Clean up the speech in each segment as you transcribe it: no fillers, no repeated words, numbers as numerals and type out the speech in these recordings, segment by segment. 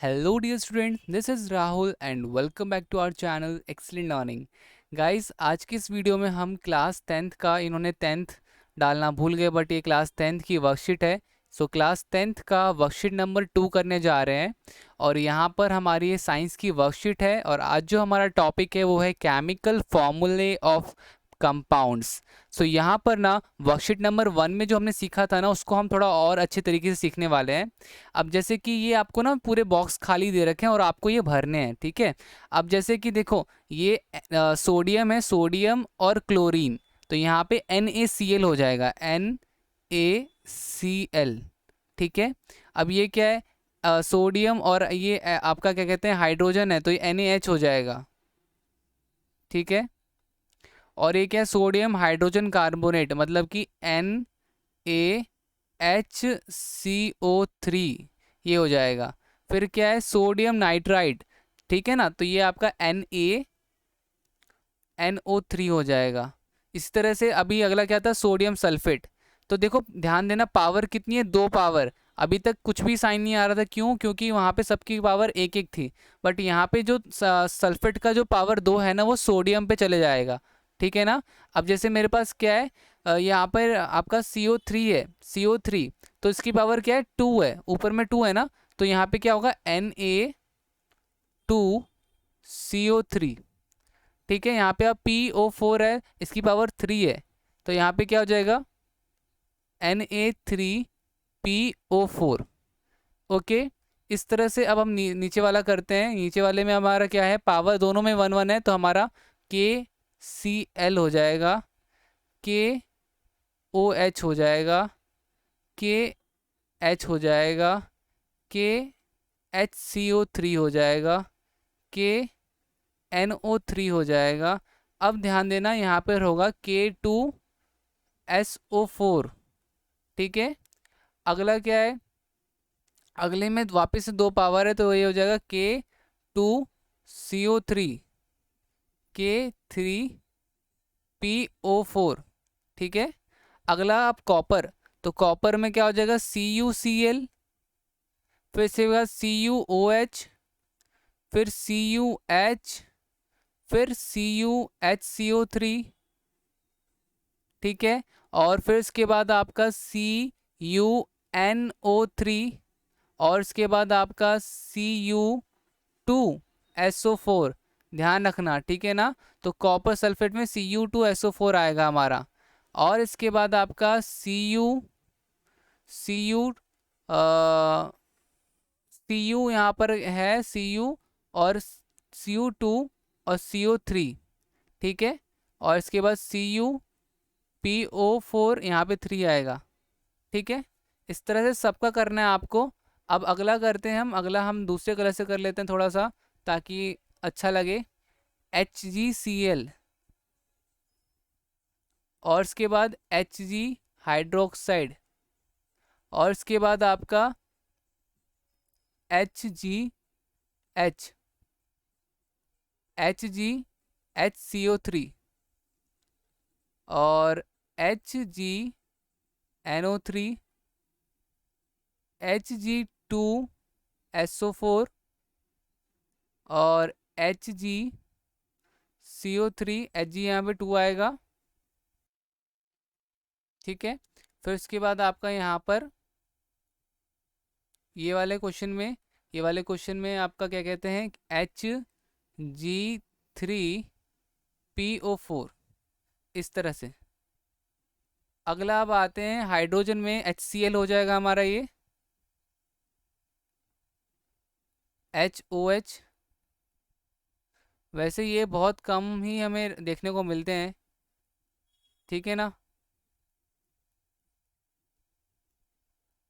Hello dear students, this is Rahul and welcome back to our channel Excellent Learning. Guys, आज की इस video में हम class 10th का इन्होंने 10th डालना भूल गए बट ये क्लास 10th की वर्कशीट है। सो क्लास 10th का वर्कशीट नंबर 2 करने जा रहे हैं और यहाँ पर हमारी ये साइंस की वर्कशीट है और आज जो हमारा टॉपिक है वो है केमिकल फॉर्मूले ऑफ कंपाउंड्स। सो यहाँ पर ना वर्कशीट नंबर 1 में जो हमने सीखा था ना उसको हम थोड़ा और अच्छे तरीके से सीखने वाले हैं। अब जैसे कि ये आपको ना पूरे बॉक्स खाली दे रखे हैं और आपको ये भरने हैं, ठीक है। अब जैसे कि देखो ये सोडियम है, सोडियम और क्लोरीन, तो यहाँ पे NaCl हो जाएगा, NaCl, ठीक है। अब ये क्या है, सोडियम और ये आपका क्या कहते हैं हाइड्रोजन है, तो ये NaH हो जाएगा, ठीक है। और ये क्या है, सोडियम हाइड्रोजन कार्बोनेट, मतलब कि NaHCO3, ये हो जाएगा। फिर क्या है, सोडियम नाइट्राइट, ठीक है ना, तो ये आपका NaNO3 हो जाएगा। इस तरह से अभी अगला क्या था, सोडियम सल्फेट। तो देखो ध्यान देना, पावर कितनी है, 2 पावर। अभी तक कुछ भी साइन नहीं आ रहा था, क्यों? क्योंकि वहाँ पे सबकी पावर एक एक थी, बट यहाँ पे जो सल्फेट का जो पावर 2 है ना वो सोडियम पे चले जाएगा, ठीक है ना। अब जैसे मेरे पास क्या है, यहाँ पर आपका CO3 है, CO3, तो इसकी पावर क्या है, 2 है, ऊपर में 2 है ना, तो यहाँ पे क्या होगा, Na2CO3, ठीक है। यहाँ पे अब PO4 है, इसकी पावर 3 है, तो यहाँ पे क्या हो जाएगा, Na3PO4। ओके, इस तरह से अब हम नीचे वाला करते हैं। नीचे वाले में हमारा क्या है, पावर दोनों में 1 1 है, तो हमारा KCl हो जाएगा, KOH हो जाएगा, KH हो जाएगा, KHCO3 हो जाएगा, KNO3 हो जाएगा। अब ध्यान देना यहाँ पर होगा K2SO4, ठीक है। अगला क्या है, अगले में वापस से 2 पावर है, तो ये हो जाएगा K2CO3, K3PO4, ठीक है। अगला आप कॉपर, तो कॉपर में क्या हो जाएगा, CuCl, फिर से होगा CuOH, फिर CuH, फिर CuHCO3, ठीक है। और फिर इसके बाद आपका CuNO3, और इसके बाद आपका Cu2SO4, ध्यान रखना, ठीक है ना। तो कॉपर सल्फेट में Cu2SO4 आएगा हमारा। और इसके बाद आपका Cu यहाँ पर है Cu और Cu2 और CO3, ठीक है। और इसके बाद CuPO4 यहाँ पे 3 आएगा, ठीक है। इस तरह से सबका करना है आपको। अब अगला करते हैं हम, अगला हम दूसरे कलर से कर लेते हैं थोड़ा सा, ताकि अच्छा लगे। HgCl, और इसके बाद Hg हाइड्रोक्साइड, और इसके बाद आपका HgH, HgHCO3, और HgNO3, Hg2SO4, और HgCO3, Hg यहाँ पे 2 आएगा, ठीक है। फिर उसके बाद आपका यहाँ पर ये वाले क्वेश्चन में आपका क्या कहते हैं, Hg3PO4, इस तरह से। अगला अब आते हैं हाइड्रोजन में, HCl हो जाएगा हमारा ये, HOH। वैसे ये बहुत कम ही हमें देखने को मिलते हैं, ठीक है ना।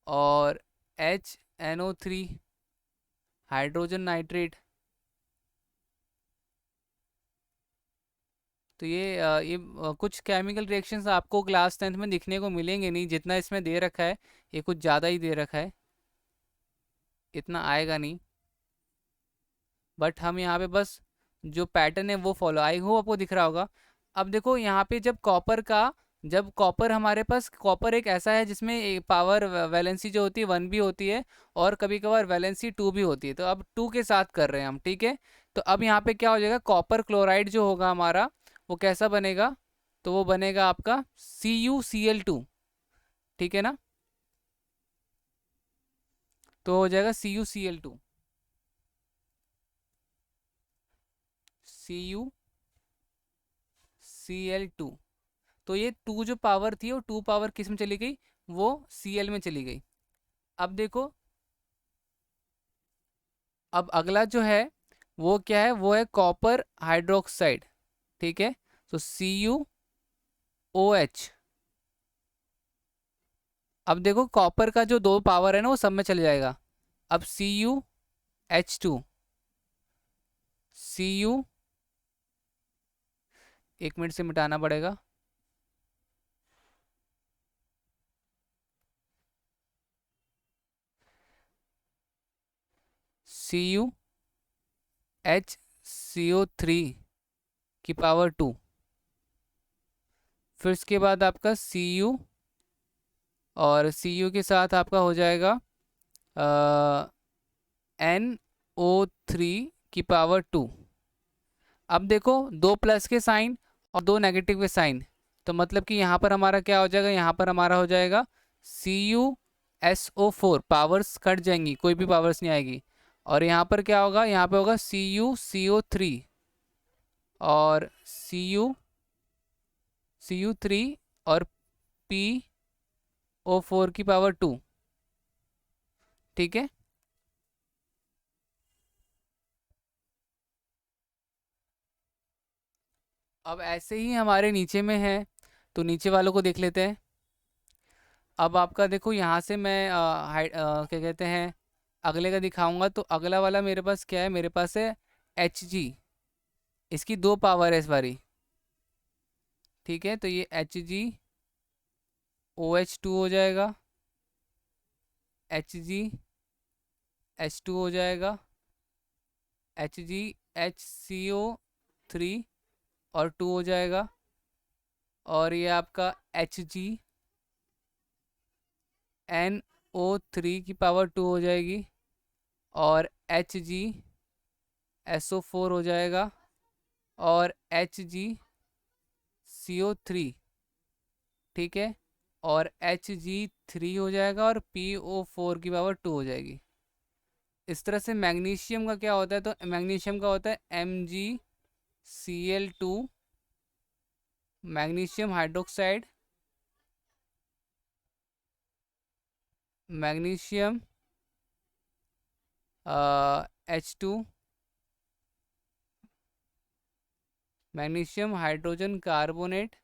और HNO3 हाइड्रोजन नाइट्रेट, तो ये कुछ केमिकल रिएक्शंस आपको क्लास 10th में दिखने को मिलेंगे नहीं, जितना इसमें दे रखा है ये कुछ ज़्यादा ही दे रखा है, इतना आएगा नहीं। बट हम यहाँ पे बस जो पैटर्न है वो फॉलो, आई होप आपको दिख रहा होगा। अब देखो यहाँ पे जब कॉपर का जब कॉपर हमारे पास, कॉपर एक ऐसा है जिसमें पावर वैलेंसी जो होती है 1 भी होती है और कभी कभार वैलेंसी 2 भी होती है, तो अब 2 के साथ कर रहे हैं हम, ठीक है। तो अब यहाँ पे क्या हो जाएगा, कॉपर क्लोराइड जो होगा हमारा वो कैसा बनेगा, तो वो बनेगा आपका CuCl2, ठीक है ना। तो हो जाएगा CuCl2, CuCl2। तो ये 2 जो पावर थी वो 2 पावर किस में चली गई, वो Cl में चली गई। अब देखो, अब अगला जो है वो क्या है, वो है कॉपर हाइड्रोक्साइड, ठीक है। तो CuOH। अब देखो कॉपर का जो 2 पावर है ना वो सब में चले जाएगा। अब CuH2, Cu, 1 मिनट से मिटाना पड़ेगा। CuHCO3 की पावर 2, फिर उसके बाद आपका Cu, और Cu के साथ आपका हो जाएगा NO3 की पावर 2। अब देखो 2 प्लस के साइन और 2 नेगेटिव के साइन, तो मतलब कि यहाँ पर हमारा क्या हो जाएगा, यहाँ पर हमारा हो जाएगा CuSO4, पावर्स कट जाएंगी, कोई भी पावर्स नहीं आएगी। और यहाँ पर क्या होगा, यहाँ पे होगा CuCO3 और Cu3 और PO4 की पावर 2, ठीक है। अब ऐसे ही हमारे नीचे में है, तो नीचे वालों को देख लेते हैं। अब आपका देखो यहाँ से मैं क्या कहते हैं, अगले का दिखाऊंगा। तो अगला वाला मेरे पास क्या है, मेरे पास है Hg, इसकी 2 पावर है इस बारी, ठीक है। तो ये HgOH2 हो जाएगा, HgH2 हो जाएगा, HgHCO3 और 2 हो जाएगा, और ये आपका HgNO3 की पावर 2 हो जाएगी, और HgSO4 हो जाएगा, और HgCO3, ठीक है, और Hg3 हो जाएगा, और PO4 की पावर 2 हो जाएगी। इस तरह से मैग्नीशियम का क्या होता है, तो मैग्नीशियम का होता है MgCl2, magnesium hydroxide, magnesium H2, magnesium hydrogen carbonate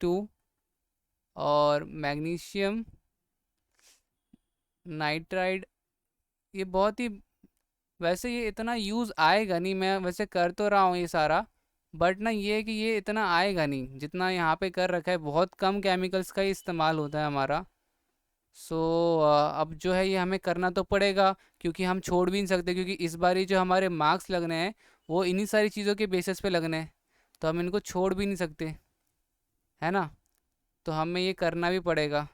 2, और मैग्नीशियम नाइट्राइड। ये बहुत ही, वैसे ये इतना यूज़ आएगा नहीं, मैं वैसे कर तो रहा हूँ ये सारा, बट ना ये है कि ये इतना आएगा नहीं जितना यहाँ पे कर रखा है, बहुत कम केमिकल्स का ही इस्तेमाल होता है हमारा। सो अब जो है ये हमें करना तो पड़ेगा, क्योंकि हम छोड़ भी नहीं सकते, क्योंकि इस बार ही जो हमारे मार्क्स लगने हैं वो इन्हीं सारी चीज़ों के बेसिस पे लगने हैं, तो हम इनको छोड़ भी नहीं सकते, है ना। तो हमें ये करना भी पड़ेगा,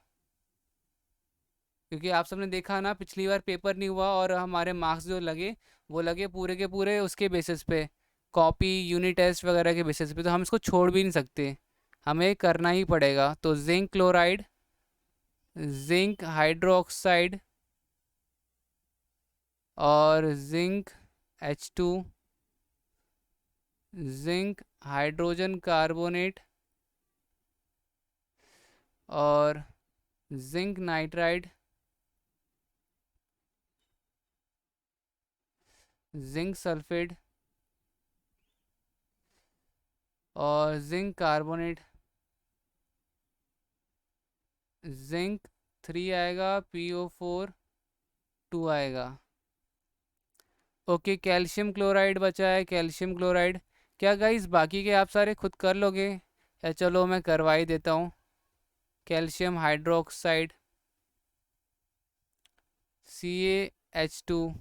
क्योंकि आप सबने देखा ना पिछली बार पेपर नहीं हुआ और हमारे मार्क्स जो लगे वो लगे पूरे के पूरे उसके बेसिस पे, कॉपी यूनिट टेस्ट वगैरह के बेसिस पे, तो हम इसको छोड़ भी नहीं सकते, हमें करना ही पड़ेगा। तो जिंक क्लोराइड, जिंक हाइड्रोक्साइड, और zinc H2, zinc hydrogen carbonate, और जिंक नाइट्राइड, जिंक सल्फेट, और जिंक कार्बोनेट, जिंक 3 आएगा, PO4 2 आएगा। ओके, कैल्शियम क्लोराइड बचा है, कैल्शियम क्लोराइड। क्या गाइस बाकी के आप सारे खुद कर लोगे, या चलो मैं करवा ही देता हूँ। Calcium hydroxide, CaH2,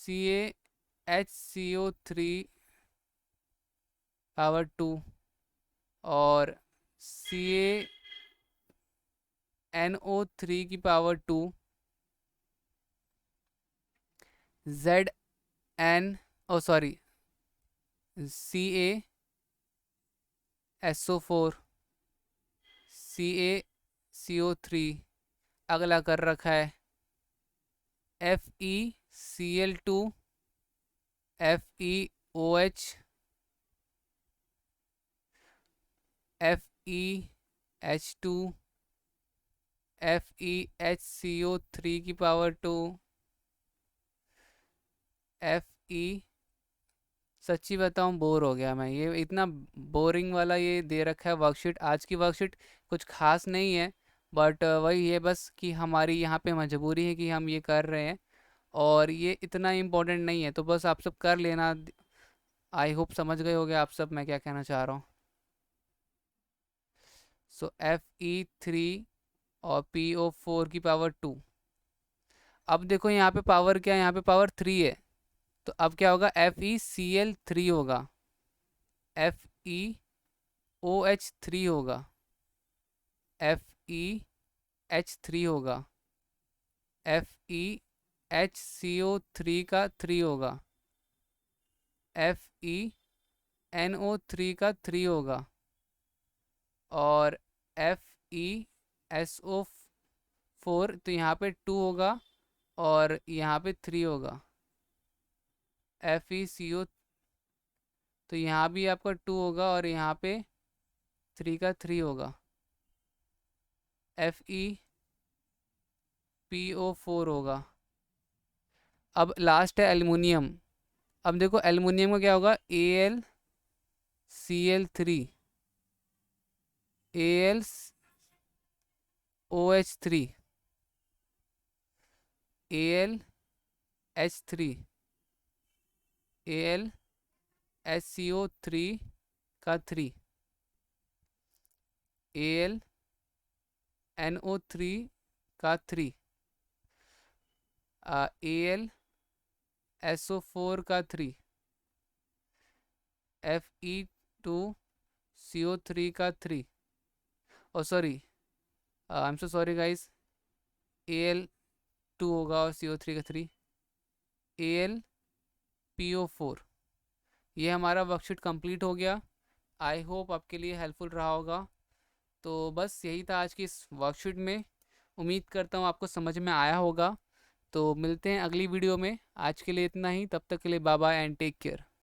CaHCO3, power 2 और CaNO3 की पावर 2, Zn ओ सॉरी CaSO4, CaCO3, अगला कर रखा है FeCl2, FeOH, FeH2, FeHCO3 की पावर 2, Fe। सच्ची बताऊं बोर हो गया मैं, ये इतना बोरिंग वाला ये दे रखा है वर्कशीट। आज की वर्कशीट कुछ खास नहीं है, बट वही है बस कि हमारी यहाँ पे मजबूरी है कि हम ये कर रहे हैं, और ये इतना इम्पोर्टेंट नहीं है, तो बस आप सब कर लेना। आई होप समझ गए होगे आप सब मैं क्या कहना चाह रहा हूँ। सो Fe3 और PO4 की पावर 2। अब देखो यहाँ पे पावर क्या है, यहाँ पे पावर 3 है, तो अब क्या होगा, FeCl3 होगा, FeOH3 होगा, FeH3 होगा, FeHCO3 का 3 होगा, FeNO3 का 3 होगा, और FeSO4 तो यहाँ पे 2 होगा और यहाँ पे 3 होगा। FeCO तो यहाँ भी आपका 2 होगा और यहाँ पे 3 का 3 होगा। FePO4 होगा। अब लास्ट है एल्युमिनियम। अब देखो एल्युमिनियम का क्या होगा, AlCl3, AlOH3, AlH3, AlHCO3 का 3, AlNO3 का 3, AlSO4 का 3, Fe2CO3 का 3, और sorry I am so sorry guys, Al2 होगा और CO3 का 3, AlPO4। ये हमारा वर्कशीट कंप्लीट हो गया। आई होप आपके लिए हेल्पफुल रहा होगा। तो बस यही था आज की इस वर्कशीट में। उम्मीद करता हूँ आपको समझ में आया होगा। तो मिलते हैं अगली वीडियो में। आज के लिए इतना ही, तब तक के लिए bye bye and take care.